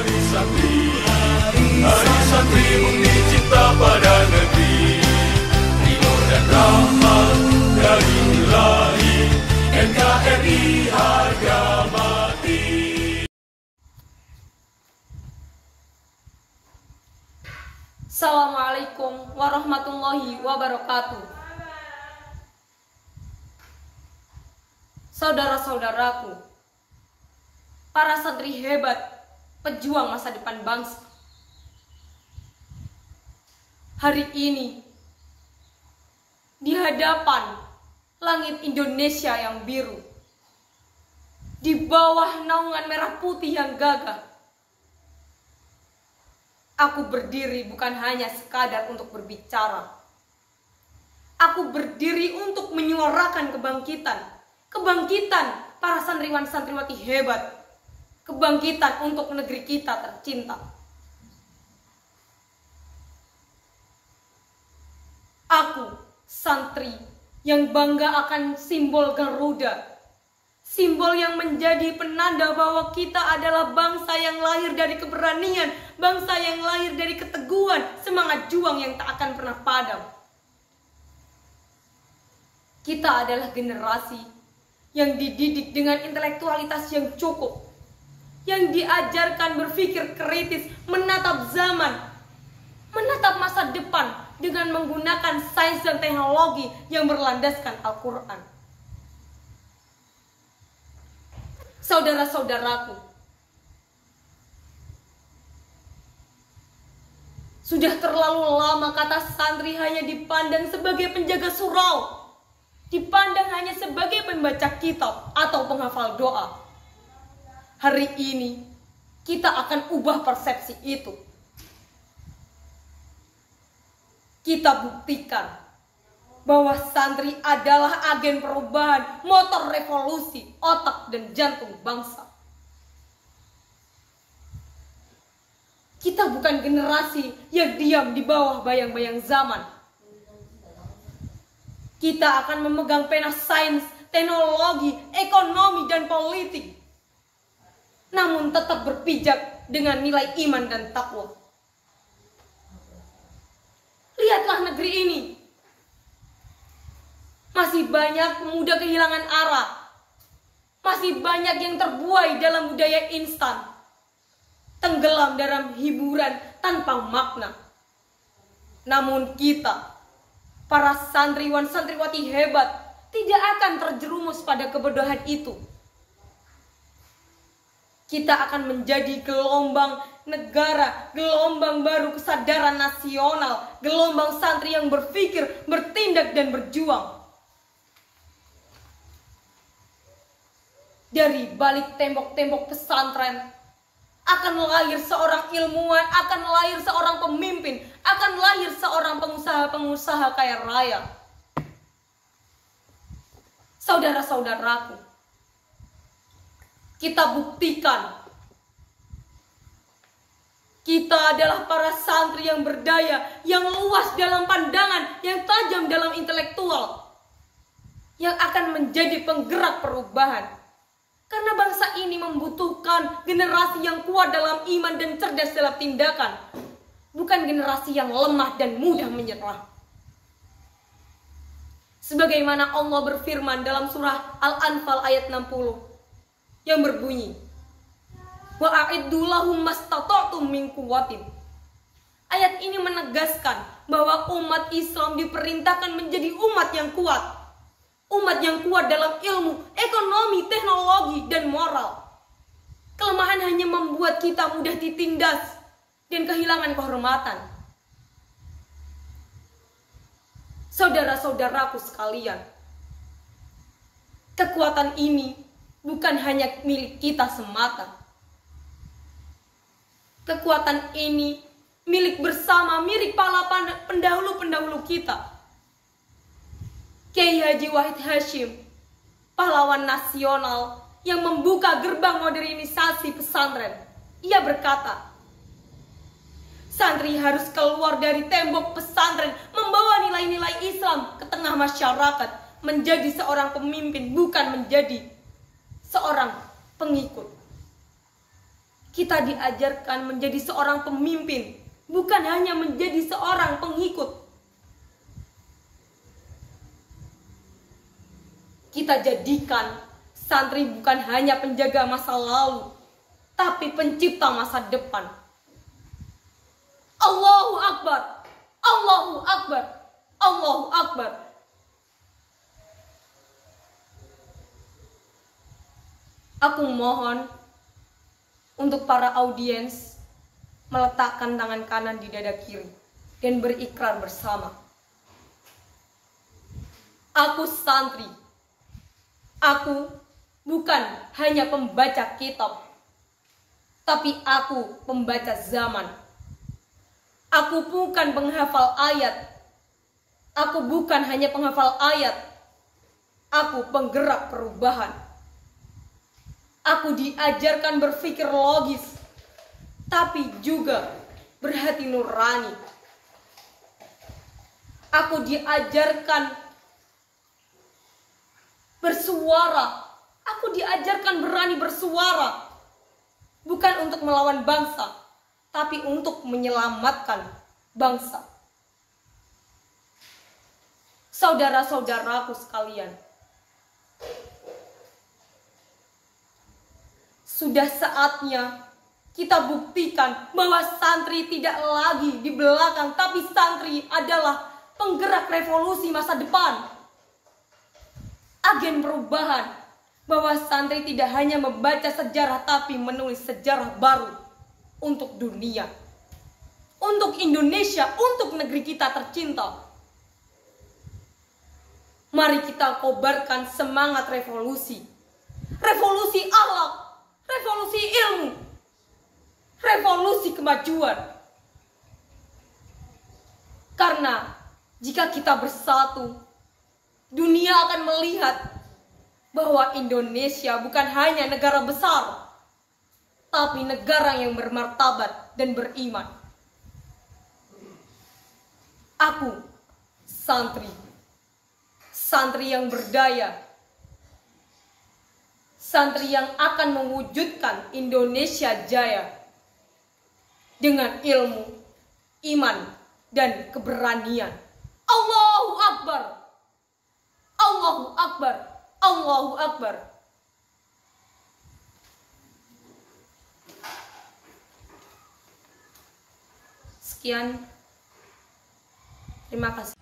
Hari Santri, Hari Santri murni cinta pada negeri, ridho dan rahmat dari Ilahi, NKRI harga mati. Assalamualaikum warahmatullahi wabarakatuh. Saudara-saudaraku, para santri hebat, pejuang masa depan bangsa. Hari ini, di hadapan langit Indonesia yang biru, di bawah naungan merah putih yang gagah, aku berdiri bukan hanya sekadar untuk berbicara. Aku berdiri untuk menyuarakan kebangkitan para santriwan santriwati hebat, kebangkitan untuk negeri kita tercinta. Aku santri yang bangga akan simbol Garuda, simbol yang menjadi penanda bahwa kita adalah bangsa yang lahir dari keberanian, bangsa yang lahir dari keteguhan, semangat juang yang tak akan pernah padam. Kita adalah generasi yang dididik dengan intelektualitas yang cukup, yang diajarkan berpikir kritis, menatap zaman, menatap masa depan dengan menggunakan sains dan teknologi yang berlandaskan Al-Quran. Saudara-saudaraku, sudah terlalu lama kata santri hanya dipandang sebagai penjaga surau, dipandang hanya sebagai pembaca kitab atau penghafal doa. Hari ini kita akan ubah persepsi itu. Kita buktikan bahwa santri adalah agen perubahan, motor revolusi, otak dan jantung bangsa. Kita bukan generasi yang diam di bawah bayang-bayang zaman. Kita akan memegang pena sains, teknologi, ekonomi, dan politik, namun tetap berpijak dengan nilai iman dan takwa. Lihatlah negeri ini. Masih banyak pemuda kehilangan arah. Masih banyak yang terbuai dalam budaya instan, tenggelam dalam hiburan tanpa makna. Namun kita, para santriwan santriwati hebat, tidak akan terjerumus pada kebodohan itu. Kita akan menjadi gelombang negara, gelombang baru kesadaran nasional, gelombang santri yang berpikir, bertindak, dan berjuang. Dari balik tembok-tembok pesantren akan lahir seorang ilmuwan, akan lahir seorang pemimpin, akan lahir seorang pengusaha-pengusaha kaya raya. Saudara-saudaraku, kita buktikan kita adalah para santri yang berdaya, yang luas dalam pandangan, yang tajam dalam intelektual, yang akan menjadi penggerak perubahan. Karena bangsa ini membutuhkan generasi yang kuat dalam iman dan cerdas dalam tindakan, bukan generasi yang lemah dan mudah menyerah. Sebagaimana Allah berfirman dalam surah Al-Anfal ayat 60 yang berbunyi, wa a'iddu lahum mastata'tum min quwwatin. Ayat ini menegaskan bahwa umat Islam diperintahkan menjadi umat yang kuat. Umat yang kuat dalam ilmu, ekonomi, teknologi, dan moral. Kelemahan hanya membuat kita mudah ditindas dan kehilangan kehormatan. Saudara-saudaraku sekalian, kekuatan ini bukan hanya milik kita semata. Kekuatan ini milik bersama, milik para pendahulu-pendahulu kita. Kiai Haji Wahid Hasyim, pahlawan nasional yang membuka gerbang modernisasi pesantren. Ia berkata, santri harus keluar dari tembok pesantren, membawa nilai-nilai Islam ke tengah masyarakat, menjadi seorang pemimpin, bukan menjadi seorang pengikut. Kita diajarkan menjadi seorang pemimpin, bukan hanya menjadi seorang pengikut. Kita jadikan santri bukan hanya penjaga masa lalu, tapi pencipta masa depan. Allahu Akbar, Allahu Akbar, Allahu Akbar. Aku mohon untuk para audiens meletakkan tangan kanan di dada kiri dan berikrar bersama. Aku santri. Aku bukan hanya pembaca kitab, tapi aku pembaca zaman. Aku bukan penghafal ayat. Aku bukan hanya penghafal ayat. Aku penggerak perubahan. Aku diajarkan berpikir logis, tapi juga berhati nurani. Aku diajarkan bersuara. Aku diajarkan berani bersuara. Bukan untuk melawan bangsa, tapi untuk menyelamatkan bangsa. Saudara-saudaraku sekalian, sudah saatnya kita buktikan bahwa santri tidak lagi di belakang, tapi santri adalah penggerak revolusi masa depan. Agen perubahan, bahwa santri tidak hanya membaca sejarah, tapi menulis sejarah baru untuk dunia, untuk Indonesia, untuk negeri kita tercinta. Mari kita kobarkan semangat revolusi. Revolusi akhlak, revolusi ilmu, revolusi kemajuan. Karena jika kita bersatu, dunia akan melihat bahwa Indonesia bukan hanya negara besar, tapi negara yang bermartabat dan beriman. Aku santri, santri yang berdaya, santri yang akan mewujudkan Indonesia jaya dengan ilmu, iman, dan keberanian. Allahu Akbar, Allahu Akbar, Allahu Akbar. Sekian, terima kasih.